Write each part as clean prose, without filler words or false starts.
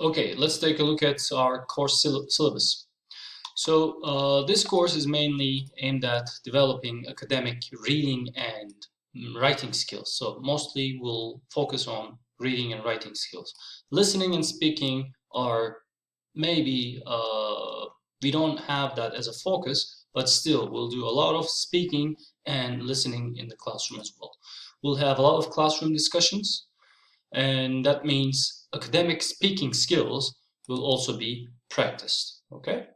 Okay, let's take a look at our course syllabus. So this course is mainly aimed at developing academic reading and writing skills. So mostly we'll focus on reading and writing skills. Listening and speaking are maybe we don't have that as a focus, but still we'll do a lot of speaking and listening in the classroom as well. We'll have a lot of classroom discussions, and that means academic speaking skills will also be practiced. Okay.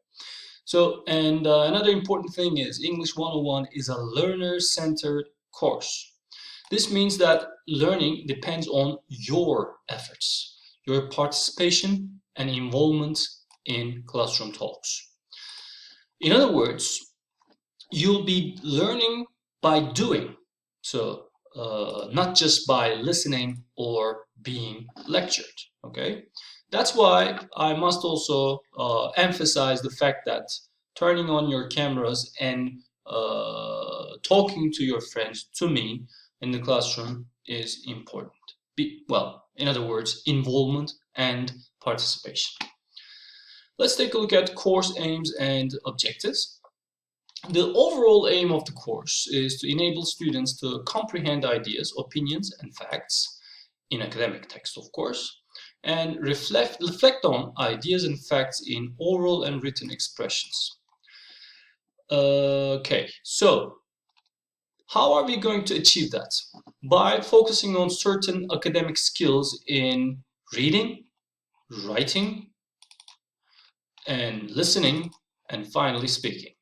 So, and another important thing is English 101 is a learner-centered course. This means that learning depends on your efforts, your participation and involvement in classroom talks. In other words, you'll be learning by doing, so not just by listening or being lectured, okay? That's why I must also emphasize the fact that turning on your cameras and talking to your friends, to me, in the classroom is important. Well, in other words, involvement and participation. Let's take a look at course aims and objectives. The overall aim of the course is to enable students to comprehend ideas, opinions, and facts in academic text, of course, and reflect on ideas and facts in oral and written expressions. Okay, so how are we going to achieve that? By focusing on certain academic skills in reading, writing, and listening, and finally speaking.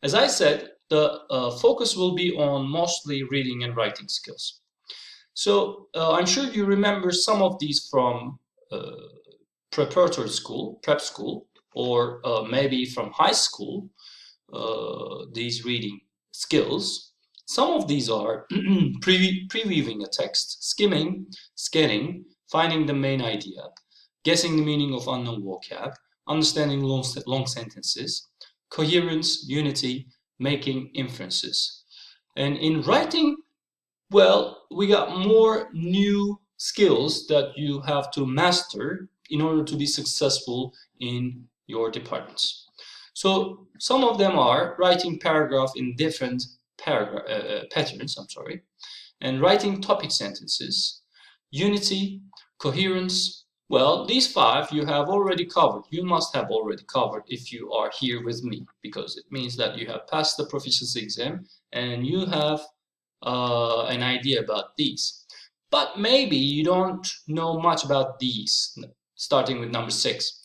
As I said, the focus will be on mostly reading and writing skills. So I'm sure you remember some of these from preparatory school, prep school, or maybe from high school, these reading skills. Some of these are previewing a text, skimming, scanning, finding the main idea, guessing the meaning of unknown vocab, understanding long sentences, coherence, unity, making inferences. And in writing, well, we got more new skills that you have to master in order to be successful in your departments. So some of them are writing paragraph in different patterns, and writing topic sentences, unity, coherence. Well, these 5 you have already covered. You must have already covered if you are here with me, because it means that you have passed the proficiency exam and you have an idea about these. But maybe you don't know much about these, starting with number 6.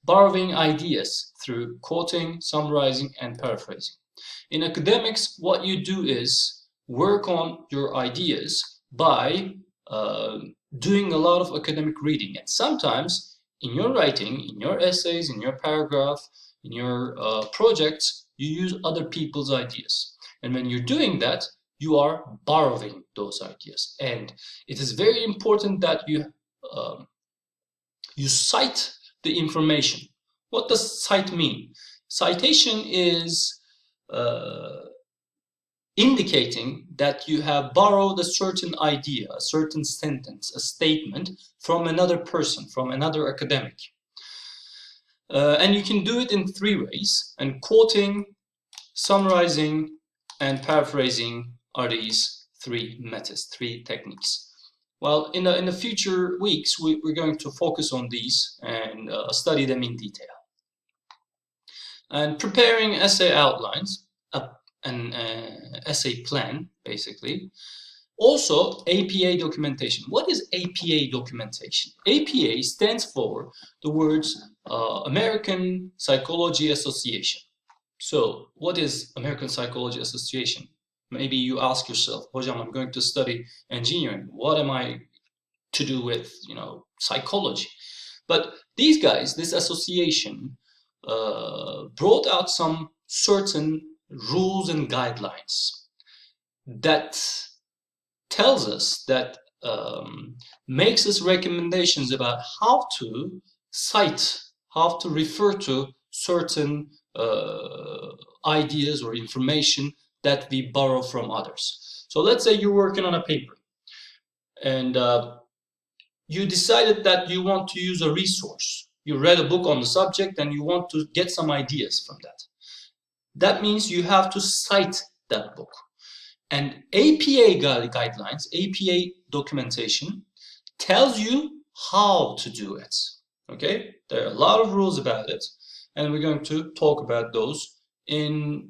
Borrowing ideas through quoting, summarizing, and paraphrasing. In academics, what you do is work on your ideas by doing a lot of academic reading. And sometimes in your writing, in your essays, in your paragraph, in your projects, you use other people's ideas. And when you're doing that, you are borrowing those ideas. And it is very important that you cite the information. What does cite mean? Citation is indicating that you have borrowed a certain idea, a certain sentence, a statement from another person, from another academic. And you can do it in 3 ways. And quoting, summarizing, and paraphrasing are these 3 methods, 3 techniques. Well, in the future weeks, we're going to focus on these and study them in detail. And preparing essay outlines, an essay plan, basically. Also, APA documentation. What is APA documentation? APA stands for the words American Psychology Association. So, what is American Psychology Association? Maybe you ask yourself, Hocam, I'm going to study engineering. What am I to do with, psychology? But these guys, this association, brought out some certain rules and guidelines that tells us that makes us recommendations about how to cite, how to refer to certain ideas or information that we borrow from others. So let's say you're working on a paper and you decided that you want to use a resource. You read a book on the subject and you want to get some ideas from that. That means you have to cite that book. And APA guidelines, APA documentation, tells you how to do it. Okay? There are a lot of rules about it, and we're going to talk about those in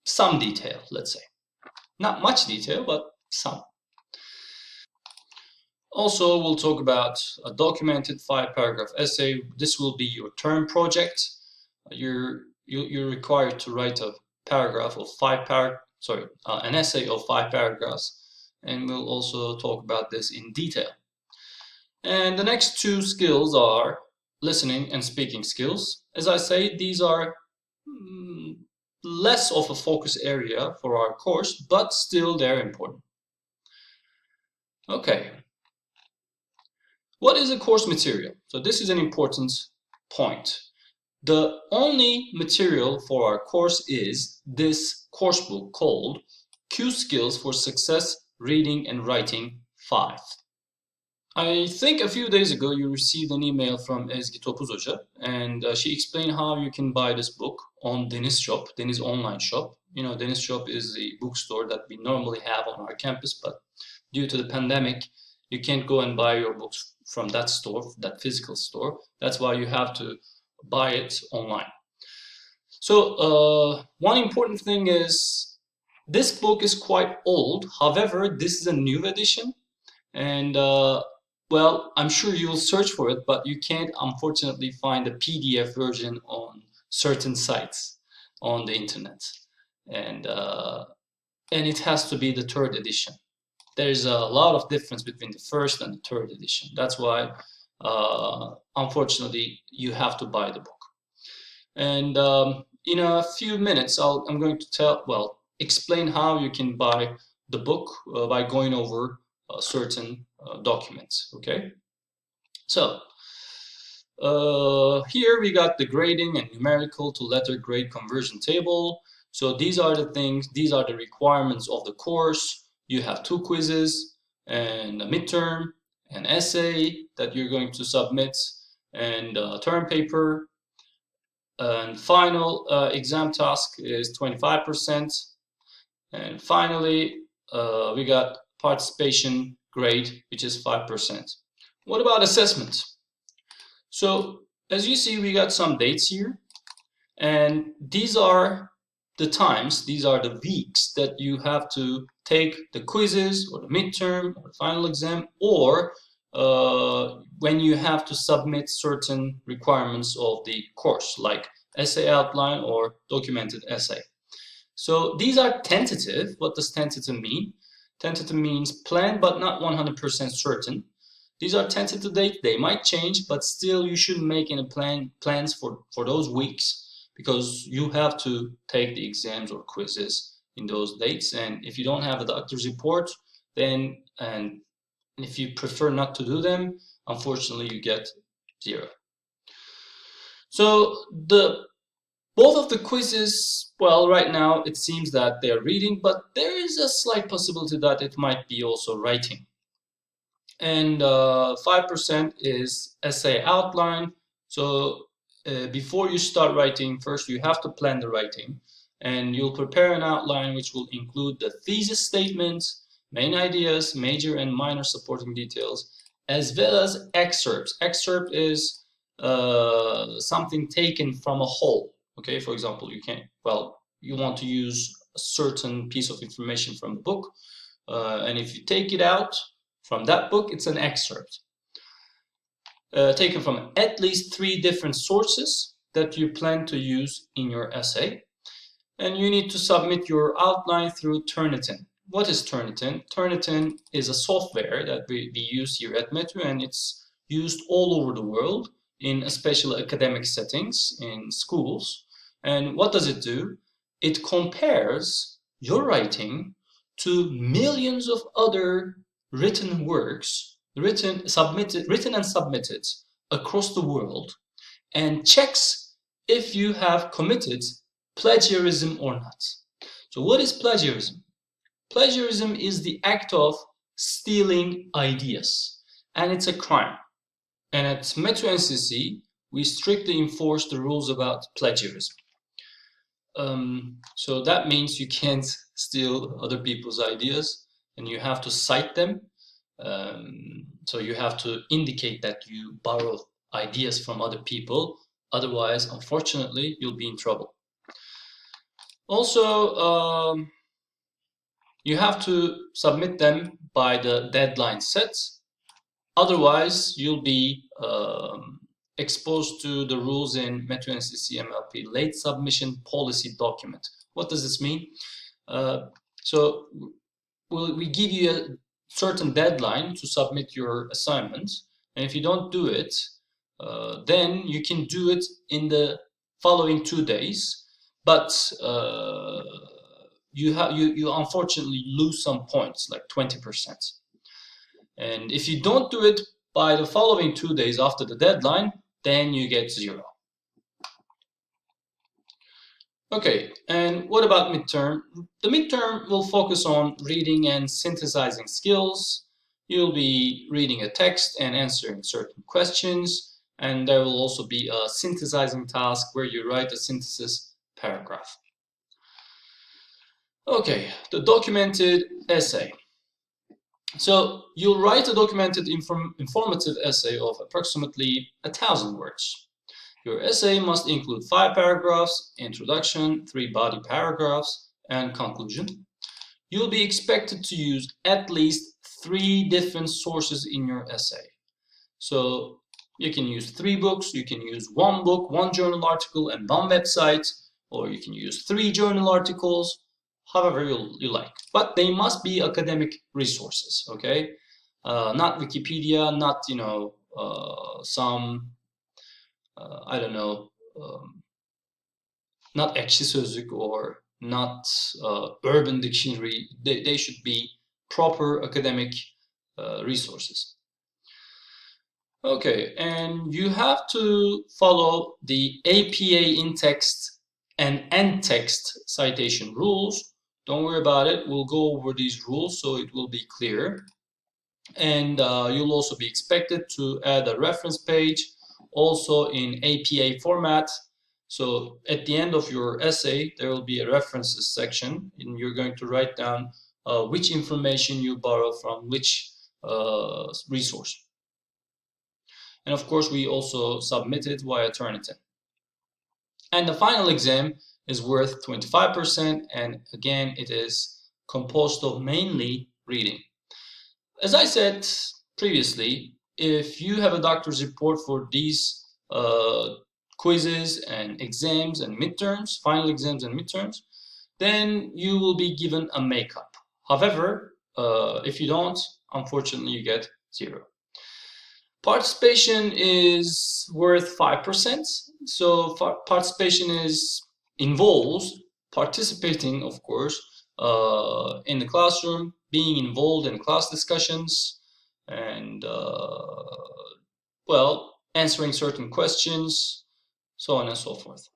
some detail, let's say. Not much detail, but some. Also, we'll talk about a documented 5-paragraph essay. This will be your term project. You're required to write a paragraph of an essay of 5 paragraphs, and we'll also talk about this in detail. And the next 2 skills are listening and speaking skills. As I say, these are less of a focus area for our course, but still they're important. Okay. What is a course material? So this is an important point. The only material for our course is this course book called Q Skills for Success Reading and Writing 5. I think a few days ago you received an email from Ezgi Topuz Hoca, and she explained how you can buy this book on Deniz Shop, Deniz online shop. You know, Deniz Shop is the bookstore that we normally have on our campus, but due to the pandemic, you can't go and buy your books from that store, that physical store. That's why you have to buy it online. So one important thing is this book is quite old. However, this is a new edition, and well, I'm sure you will search for it, but you can't unfortunately find a PDF version on certain sites on the internet, and it has to be the 3rd edition. There's a lot of difference between the 1st and the 3rd edition. That's why, unfortunately, you have to buy the book. And in a few minutes, I'm going to explain how you can buy the book by going over certain documents. Okay. So here we got the grading and numerical to letter grade conversion table. So these are the things. These are the requirements of the course. You have 2 quizzes and a midterm, an essay that you're going to submit, and a term paper. And final exam task is 25%. And finally, we got participation grade, which is 5%. What about assessment? So as you see, we got some dates here, and these are the times, these are the weeks that you have to take the quizzes or the midterm or the final exam, or when you have to submit certain requirements of the course, like essay outline or documented essay. So these are tentative. What does tentative mean? Tentative means planned but not 100% certain. These are tentative dates. They might change, but still you shouldn't make any plans for those weeks, because you have to take the exams or quizzes in those dates. And if you don't have a doctor's report, then, and if you prefer not to do them, unfortunately you get 0. So both of the quizzes, well, right now it seems that they're reading, but there is a slight possibility that it might be also writing. And 5% is essay outline. So before you start writing, first you have to plan the writing, and you'll prepare an outline which will include the thesis statement, main ideas, major and minor supporting details, as well as excerpts. Excerpt is something taken from a whole. Okay, for example, you want to use a certain piece of information from the book, and if you take it out from that book, it's an excerpt taken from at least 3 different sources that you plan to use in your essay. And you need to submit your outline through Turnitin. What is Turnitin? Turnitin is a software that we use here at Metro, and it's used all over the world in especially academic settings in schools. And what does it do? It compares your writing to millions of other written works, written and submitted across the world, and checks if you have committed plagiarism or not. So what is plagiarism? Plagiarism is the act of stealing ideas. and it's a crime. And at Metro NCC, we strictly enforce the rules about plagiarism. So that means you can't steal other people's ideas, and you have to cite them. So you have to indicate that you borrow ideas from other people. Otherwise, unfortunately, you'll be in trouble. Also, you have to submit them by the deadline set. Otherwise, you'll be exposed to the rules in Metro NCC MLP late submission policy document. What does this mean? So we give you a certain deadline to submit your assignment, and if you don't do it, then you can do it in the following 2 days, but you unfortunately lose some points, like 20%. And if you don't do it by the following 2 days after the deadline, then you get 0. Okay, and what about midterm? The midterm will focus on reading and synthesizing skills. You'll be reading a text and answering certain questions, and there will also be a synthesizing task where you write a synthesis paragraph. Okay, the documented essay. So you'll write a documented informative essay of approximately 1,000 words. Your essay must include 5 paragraphs, introduction, 3 body paragraphs, and conclusion. You'll be expected to use at least 3 different sources in your essay. So you can use 3 books, you can use 1 book, 1 journal article, and 1 website, or you can use 3 journal articles, however you like. But they must be academic resources, okay? Not Wikipedia, not, some, I don't know, not Ekşi Sözlük or not Urban Dictionary. They should be proper academic resources. Okay, and you have to follow the APA in-text and end-text citation rules. Don't worry about it. We'll go over these rules so it will be clear. And you'll also be expected to add a reference page, also in APA format. So at the end of your essay, there will be a references section, and you're going to write down which information you borrow from which resource. And of course, we also submit it via Turnitin. And the final exam is worth 25%, and again, it is composed of mainly reading. As I said previously, if you have a doctor's report for these quizzes and exams and midterms, final exams and midterms, then you will be given a makeup. However, if you don't, unfortunately, you get 0. Participation is worth 5%. So participation involves participating, of course, in the classroom, being involved in class discussions, and well, answering certain questions, so on and so forth.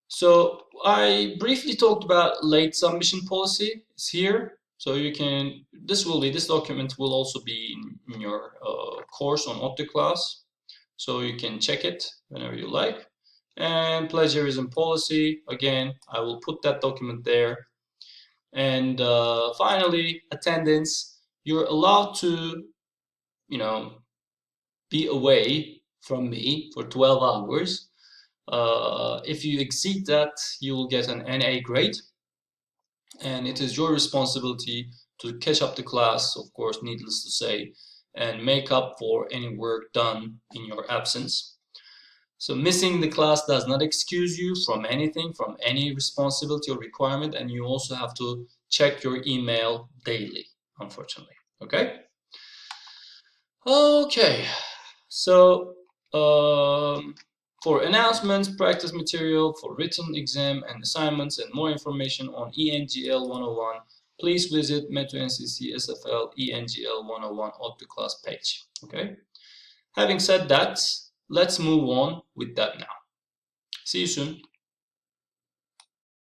So I briefly talked about late submission policy. It's here. So you can, this document will also be in your course on ODTÜ class. So you can check it whenever you like. And plagiarism policy, again, I will put that document there. And finally, attendance. You're allowed to, be away from me for 12 hours. If you exceed that, you will get an NA grade. And it is your responsibility to catch up the class, of course, needless to say, and make up for any work done in your absence. So missing the class does not excuse you from anything, from any responsibility or requirement, and you also have to check your email daily, unfortunately. Okay? Okay, so for announcements, practice material for written exam and assignments, and more information on ENGL 101, please visit Metro NCC SFL ENGL 101 ODTÜ class page. Okay? Having said that, let's move on with that now. See you soon.